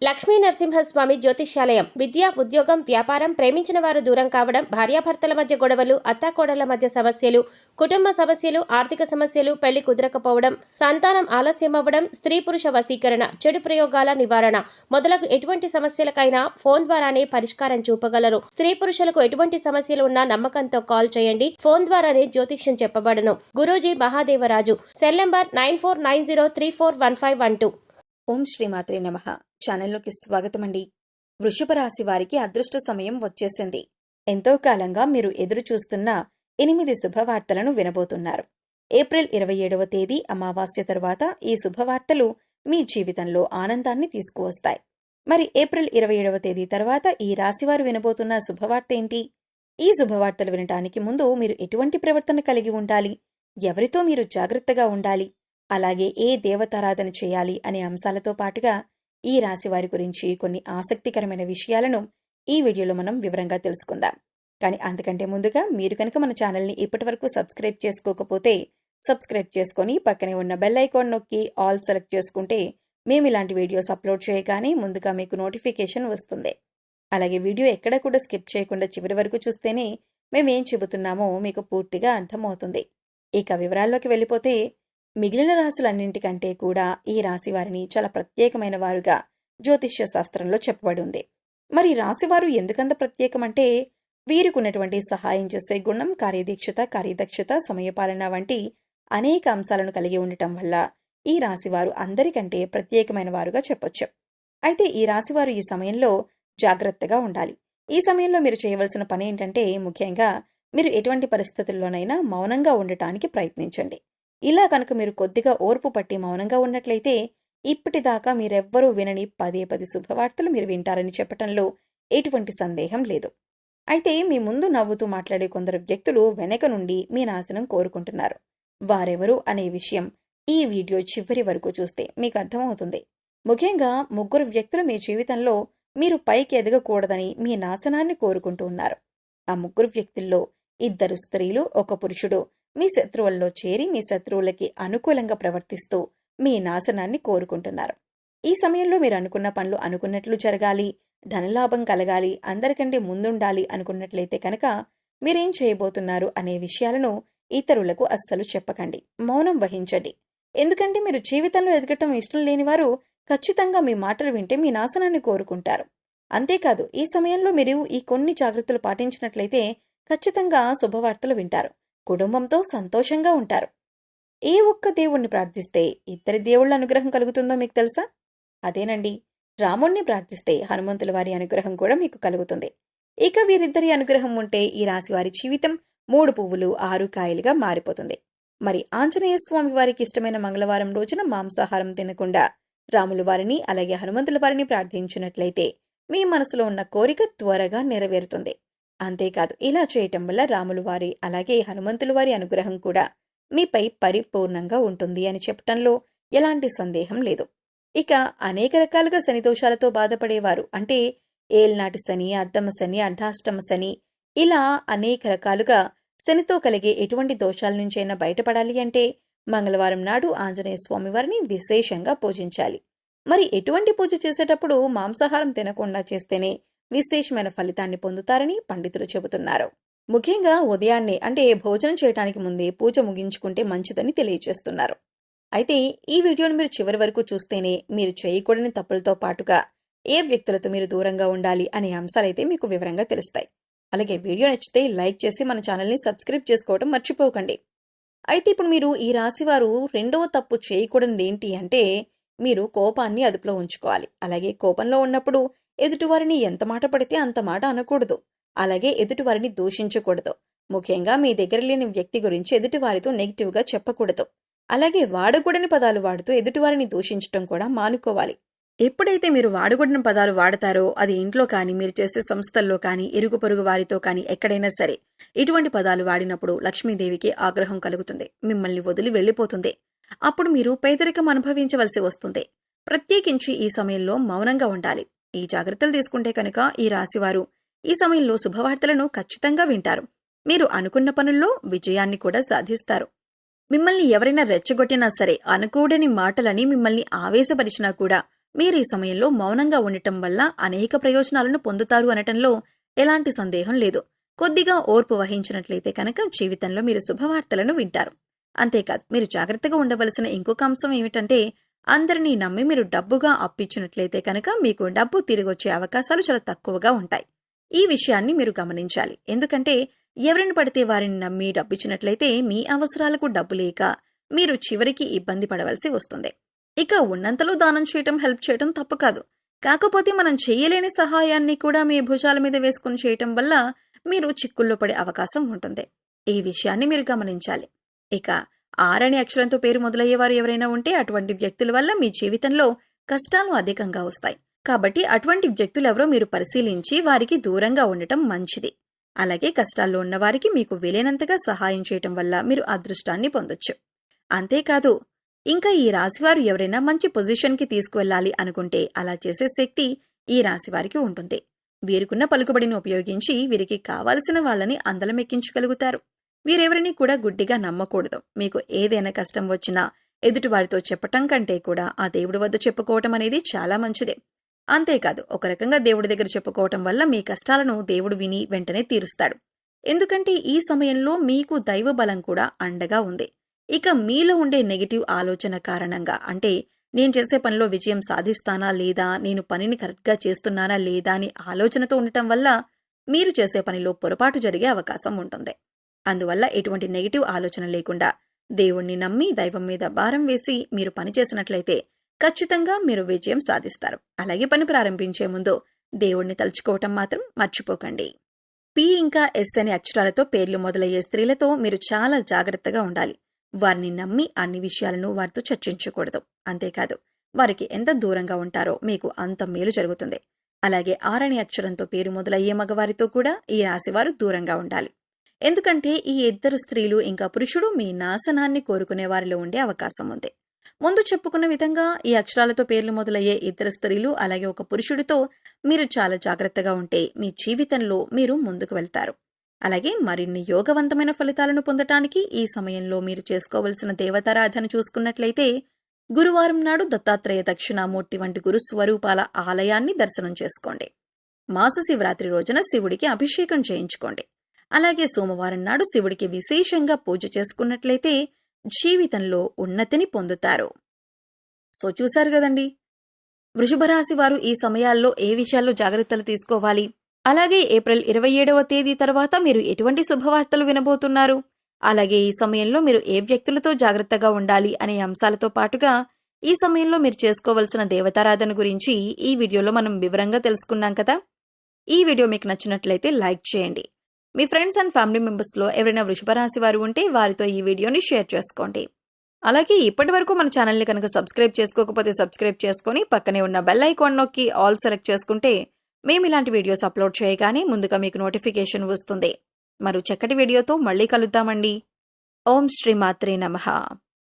లక్ష్మీ నరసింహస్వామి జ్యోతిష్యాలయం. విద్య, ఉద్యోగం, వ్యాపారం, ప్రేమించిన వారు దూరం కావడం, భార్యాభర్తల మధ్య గొడవలు, అత్తాకోడళ్ల మధ్య సమస్యలు, కుటుంబ సమస్యలు, ఆర్థిక సమస్యలు, పెళ్లి కుదరకపోవడం, సంతానం ఆలస్యమవ్వడం, స్త్రీ పురుష వశీకరణ, చెడు ప్రయోగాల నివారణ మొదలగు ఎటువంటి సమస్యలకైనా ఫోన్ ద్వారానే పరిష్కారం చూపగలరు. స్త్రీ పురుషులకు ఎటువంటి సమస్యలు ఉన్నా నమ్మకంతో కాల్ చేయండి. ఫోన్ ద్వారానే జ్యోతిష్యం చెప్పబడను. గురూజీ మహాదేవరాజు. Cell number 9490341512. ఓం శ్రీమాత్రే నమః. ఛానల్లోకి స్వాగతమండి. వృషభ రాశి వారికి అదృష్ట సమయం వచ్చేసింది. ఎంతో కాలంగా మీరు ఎదురు చూస్తున్న 8 శుభవార్తలను వినబోతున్నారు. ఏప్రిల్ 27వ తేదీ అమావాస్య తరువాత ఈ శుభవార్తలు మీ జీవితంలో ఆనందాన్ని తీసుకువస్తాయి. మరి ఏప్రిల్ 27వ తేదీ తర్వాత ఈ రాశివారు వినబోతున్న శుభవార్త ఏంటి? ఈ శుభవార్తలు వినటానికి ముందు మీరు ఎటువంటి ప్రవర్తన కలిగి ఉండాలి, ఎవరితో మీరు జాగ్రత్తగా ఉండాలి, అలాగే ఏ దేవతారాధన చేయాలి అనే అంశాలతో పాటుగా ఈ రాశివారి గురించి కొన్ని ఆసక్తికరమైన విషయాలను ఈ వీడియోలో మనం వివరంగా తెలుసుకుందాం. కానీ అంతకంటే ముందుగా మీరు కనుక మన ఛానల్ని ఇప్పటివరకు సబ్స్క్రైబ్ చేసుకోకపోతే సబ్స్క్రైబ్ చేసుకొని పక్కనే ఉన్న బెల్ ఐకాన్ నొక్కి ఆల్ సెలెక్ట్ చేసుకుంటే మేము ఇలాంటి వీడియోస్ అప్లోడ్ చేయగానే ముందుగా మీకు నోటిఫికేషన్ వస్తుంది. అలాగే వీడియో ఎక్కడ కూడా స్కిప్ చేయకుండా చివరి వరకు చూస్తేనే మేమేం చెబుతున్నామో మీకు పూర్తిగా అర్థమవుతుంది. ఇక వివరాల్లోకి వెళ్ళిపోతే, మిగిలిన రాశులన్నింటికంటే కూడా ఈ రాశి వారిని చాలా ప్రత్యేకమైన వారుగా జ్యోతిష్య శాస్త్రంలో చెప్పబడి ఉంది. మరి రాశివారు ఎందుకంత ప్రత్యేకమంటే, వీరికున్నటువంటి సహాయం చేసే గుణం, కార్యదక్షత, సమయపాలన వంటి అనేక అంశాలను కలిగి ఉండటం వల్ల ఈ రాశివారు అందరికంటే ప్రత్యేకమైన వారుగా చెప్పొచ్చు. అయితే ఈ రాశివారు ఈ సమయంలో జాగ్రత్తగా ఉండాలి. ఈ సమయంలో మీరు చేయవలసిన పని ఏంటంటే, ముఖ్యంగా మీరు ఎటువంటి పరిస్థితుల్లోనైనా మౌనంగా ఉండటానికి ప్రయత్నించండి. ఇలా కనుక మీరు కొద్దిగా ఓర్పు పట్టి మౌనంగా ఉన్నట్లయితే ఇప్పటిదాకా మీరెవ్వరూ వినని 10 శుభవార్తలు మీరు వింటారని చెప్పటంలో ఎటువంటి సందేహం లేదు. అయితే మీ ముందు నవ్వుతూ మాట్లాడే కొందరు వ్యక్తులు వెనక నుండి మీ నాశనం కోరుకుంటున్నారు. వారెవరు అనే విషయం ఈ వీడియో చివరి వరకు చూస్తే మీకు అర్థమవుతుంది. ముఖ్యంగా 3 వ్యక్తులు మీ జీవితంలో మీరు పైకి ఎదగకూడదని మీ నాశనాన్ని కోరుకుంటూ ఉన్నారు. ఆ 3 వ్యక్తుల్లో 2 స్త్రీలు, 1 పురుషుడు మీ శత్రువుల్లో చేరి మీ శత్రువులకి అనుకూలంగా ప్రవర్తిస్తూ మీ నాశనాన్ని కోరుకుంటున్నారు. ఈ సమయంలో మీరు అనుకున్న పనులు అనుకున్నట్లు జరగాలి, ధనలాభం కలగాలి, అందరికంటే ముందుండాలి అనుకున్నట్లయితే కనుక మీరేం చేయబోతున్నారు అనే విషయాలను ఇతరులకు అస్సలు చెప్పకండి. మౌనం వహించండి. ఎందుకంటే మీరు జీవితంలో ఎదగటం ఇష్టం లేనివారు ఖచ్చితంగా మీ మాటలు వింటే మీ నాశనాన్ని కోరుకుంటారు. అంతేకాదు, ఈ సమయంలో మీరు ఈ కొన్ని జాగ్రత్తలు పాటించినట్లయితే ఖచ్చితంగా శుభవార్తలు వింటారు. కుటుంబంతో సంతోషంగా ఉంటారు. ఏ ఒక్క దేవుణ్ణి ప్రార్థిస్తే 2 దేవుళ్ల అనుగ్రహం కలుగుతుందో మీకు తెలుసా? అదేనండి, రాముణ్ణి ప్రార్థిస్తే హనుమంతుల వారి అనుగ్రహం కూడా మీకు కలుగుతుంది. ఇక వీరిద్దరి అనుగ్రహం ఉంటే ఈ రాశి వారి జీవితం 3 పువ్వులు 6 కాయలుగా మారిపోతుంది. మరి ఆంజనేయ స్వామి వారికి ఇష్టమైన మంగళవారం రోజున మాంసాహారం తినకుండా రాముల వారిని అలాగే హనుమంతుల వారిని ప్రార్థించినట్లయితే మీ మనసులో ఉన్న కోరిక త్వరగా నెరవేరుతుంది. అంతేకాదు, ఇలా చేయటం వల్ల రాములు వారి అలాగే హనుమంతుల వారి అనుగ్రహం కూడా మీపై పరిపూర్ణంగా ఉంటుంది అని చెప్పటంలో ఎలాంటి సందేహం లేదు. ఇక అనేక రకాలుగా శని దోషాలతో బాధపడేవారు, అంటే ఏల్నాటి శని, అర్ధమ శని, అర్ధాష్టమ శని, ఇలా అనేక రకాలుగా శనితో కలిగే ఎటువంటి దోషాల నుంచైనా బయటపడాలి అంటే మంగళవారం నాడు ఆంజనేయ స్వామి వారిని విశేషంగా పూజించాలి. మరి ఎటువంటి పూజ చేసేటప్పుడు మాంసాహారం తినకుండా చేస్తేనే విశేషమైన ఫలితాన్ని పొందుతారని పండితులు చెబుతున్నారు. ముఖ్యంగా ఉదయాన్నే, అంటే భోజనం చేయడానికి ముందే పూజ ముగించుకుంటే మంచిదని తెలియజేస్తున్నారు. అయితే ఈ వీడియోను మీరు చివరి వరకు చూస్తేనే మీరు చేయకూడని తప్పులతో పాటుగా ఏ వ్యక్తులతో మీరు దూరంగా ఉండాలి అనే అంశాలైతే మీకు వివరంగా తెలుస్తాయి. అలాగే వీడియో నచ్చితే లైక్ చేసి మన ఛానల్ని సబ్స్క్రైబ్ చేసుకోవడం మర్చిపోకండి. అయితే ఇప్పుడు మీరు ఈ రాశివారు రెండవ తప్పు చేయకూడనిది ఏంటి అంటే, మీరు కోపాన్ని అదుపులో ఉంచుకోవాలి. అలాగే కోపంలో ఉన్నప్పుడు ఎదుటివారిని ఎంత మాట పడితే అంత మాట అనకూడదు. అలాగే ఎదుటివారిని దూషించకూడదు. ముఖ్యంగా మీ దగ్గర లేని వ్యక్తి గురించి ఎదుటివారితో నెగిటివ్గా చెప్పకూడదు. అలాగే వాడకూడని పదాలు వాడుతూ ఎదుటివారిని దూషించడం కూడా మానుకోవాలి. ఎప్పుడైతే మీరు వాడకూడని పదాలు వాడతారో, అది ఇంట్లో కానీ, మీరు చేసే సంస్థల్లో కానీ, ఇరుగు పొరుగు వారితో కానీ ఎక్కడైనా సరే ఇటువంటి పదాలు వాడినప్పుడు లక్ష్మీదేవికి ఆగ్రహం కలుగుతుంది. మిమ్మల్ని వదిలి వెళ్లిపోతుంది. అప్పుడు మీరు పేదరికం అనుభవించవలసి వస్తుంది. ప్రత్యేకించి ఈ సమయంలో మౌనంగా ఉండాలి. ఈ జాగ్రత్తలు తీసుకుంటే కనుక ఈ రాశివారు ఈ సమయంలో శుభవార్తలను ఖచ్చితంగా వింటారు. మీరు అనుకున్న పనుల్లో విజయాన్ని కూడా సాధిస్తారు. మిమ్మల్ని ఎవరైనా రెచ్చగొట్టినా సరే, అనకూడని మాటలని మిమ్మల్ని ఆవేశపరిచినా కూడా మీరు ఈ సమయంలో మౌనంగా ఉండటం వల్ల అనేక ప్రయోజనాలను పొందుతారు అనటంలో ఎలాంటి సందేహం లేదు. కొద్దిగా ఓర్పు వహించినట్లయితే కనుక జీవితంలో మీరు శుభవార్తలను వింటారు. అంతేకాదు, మీరు జాగ్రత్తగా ఉండవలసిన ఇంకొక అంశం ఏమిటంటే, అందరినీ నమ్మి మీరు డబ్బుగా అప్పిచ్చినట్లయితే కనుక మీకు డబ్బు తిరిగొచ్చే అవకాశాలు చాలా తక్కువగా ఉంటాయి. ఈ విషయాన్ని మీరు గమనించాలి. ఎందుకంటే ఎవరిని పడితే వారిని నమ్మి డబ్బిచ్చినట్లయితే మీ అవసరాలకు డబ్బు లేక మీరు చివరికి ఇబ్బంది పడవలసి వస్తుంది. ఇక ఉన్నంతలో దానం చేయటం, హెల్ప్ చేయటం తప్పు కాదు. కాకపోతే మనం చేయలేని సహాయాన్ని కూడా మీ భుజాల మీద వేసుకుని చేయటం వల్ల మీరు చిక్కుల్లో పడే అవకాశం ఉంటుంది. ఈ విషయాన్ని మీరు గమనించాలి. ఇక ఆర్ అనే అక్షరంతో పేరు మొదలయ్యేవారు ఎవరైనా ఉంటే అటువంటి వ్యక్తుల వల్ల మీ జీవితంలో కష్టాలు అధికంగా వస్తాయి. కాబట్టి అటువంటి వ్యక్తులెవరో మీరు పరిశీలించి వారికి దూరంగా ఉండటం మంచిది. అలాగే కష్టాల్లో ఉన్నవారికి మీకు వీలైనంతగా సహాయం చేయటం వల్ల మీరు అదృష్టాన్ని పొందొచ్చు. అంతేకాదు, ఇంకా ఈ రాశివారు ఎవరైనా మంచి పొజిషన్కి తీసుకువెళ్లాలి అనుకుంటే అలా చేసే శక్తి ఈ రాశివారికి ఉంటుంది. వీరికున్న పలుకుబడిని ఉపయోగించి వీరికి కావలసిన వాళ్ళని అందలమెక్కించగలుగుతారు. వీరెవరిని కూడా గుడ్డిగా నమ్మకూడదు. మీకు ఏదైనా కష్టం వచ్చినా ఎదుటివారితో చెప్పటం కంటే కూడా ఆ దేవుడి వద్ద చెప్పుకోవటం అనేది చాలా మంచిదే. అంతేకాదు, ఒక రకంగా దేవుడి దగ్గర చెప్పుకోవటం వల్ల మీ కష్టాలను దేవుడు విని వెంటనే తీరుస్తాడు. ఎందుకంటే ఈ సమయంలో మీకు దైవ బలం కూడా అండగా ఉంది. ఇక మీలో ఉండే నెగిటివ్ ఆలోచన కారణంగా, అంటే నేను చేసే పనిలో విజయం సాధిస్తానా లేదా, నేను పనిని కరెక్ట్గా చేస్తున్నానా లేదా అని ఆలోచనతో ఉండటం వల్ల మీరు చేసే పనిలో పొరపాటు జరిగే అవకాశం ఉంటుంది. అందువల్ల ఎటువంటి నెగిటివ్ ఆలోచన లేకుండా దేవుణ్ణి నమ్మి దైవం మీద భారం వేసి మీరు పని చేసినట్లయితే ఖచ్చితంగా మీరు విజయం సాధిస్తారు. అలాగే పని ప్రారంభించే ముందు దేవుణ్ణి తలుచుకోవటం మాత్రం మర్చిపోకండి. పి ఇంకా ఎస్ అనే అక్షరాలతో పేర్లు మొదలయ్యే స్త్రీలతో మీరు చాలా జాగ్రత్తగా ఉండాలి. వారిని నమ్మి అన్ని విషయాలను వారితో చర్చించకూడదు. అంతేకాదు, వారికి ఎంత దూరంగా ఉంటారో మీకు అంత మేలు జరుగుతుంది. అలాగే ఆర్ అనే అక్షరంతో పేరు మొదలయ్యే మగవారితో కూడా ఈ రాశివారు దూరంగా ఉండాలి. ఎందుకంటే ఈ ఇద్దరు స్త్రీలు ఇంకా పురుషుడు మీ నాశనాన్ని కోరుకునే వారిలో ఉండే అవకాశం ఉంది. ముందు చెప్పుకున్న విధంగా ఈ అక్షరాలతో పేర్లు మొదలయ్యే ఇద్దరు స్త్రీలు అలాగే ఒక పురుషుడితో మీరు చాలా జాగ్రత్తగా ఉంటే మీ జీవితంలో మీరు ముందుకు వెళ్తారు. అలాగే మరిన్ని యోగవంతమైన ఫలితాలను పొందటానికి ఈ సమయంలో మీరు చేసుకోవలసిన దేవతారాధన చూసుకున్నట్లయితే గురువారం నాడు దత్తాత్రేయ దక్షిణామూర్తి వంటి గురు స్వరూపాల ఆలయాన్ని దర్శనం చేసుకోండి. మాస శివరాత్రి రోజున శివుడికి అభిషేకం చేయించుకోండి. అలాగే సోమవారం నాడు శివుడికి విశేషంగా పూజ చేసుకున్నట్లయితే జీవితంలో ఉన్నతిని పొందుతారు. సో చూశారు కదండి, వృషభ రాశి వారు ఈ సమయాల్లో ఏ విషయాల్లో జాగ్రత్తలు తీసుకోవాలి, అలాగే ఏప్రిల్ 27వ తేదీ తర్వాత మీరు ఎటువంటి శుభవార్తలు వినబోతున్నారు, అలాగే ఈ సమయంలో మీరు ఏ వ్యక్తులతో జాగ్రత్తగా ఉండాలి అనే అంశాలతో పాటుగా ఈ సమయంలో మీరు చేసుకోవలసిన దేవతారాధన గురించి ఈ వీడియోలో మనం వివరంగా తెలుసుకున్నాం కదా. ఈ వీడియో మీకు నచ్చినట్లయితే లైక్ చేయండి. మీ ఫ్రెండ్స్ అండ్ ఫ్యామిలీ మెంబర్స్లో ఎవరైనా వృషభ రాశి వారు ఉంటే వారితో ఈ వీడియోని షేర్ చేసుకోండి. అలాగే ఇప్పటి వరకు మన ఛానల్ని కనుక సబ్స్క్రైబ్ చేసుకోకపోతే సబ్స్క్రైబ్ చేసుకొని పక్కనే ఉన్న బెల్ ఐకాన్ నొక్కి ఆల్ సెలెక్ట్ చేసుకుంటే మేము ఇలాంటి వీడియోస్ అప్లోడ్ చేయగానే ముందుగా మీకు నోటిఫికేషన్ వస్తుంది. మరో చక్కటి వీడియోతో మళ్ళీ కలుద్దామండి. ఓం శ్రీ మాత్రే నమః.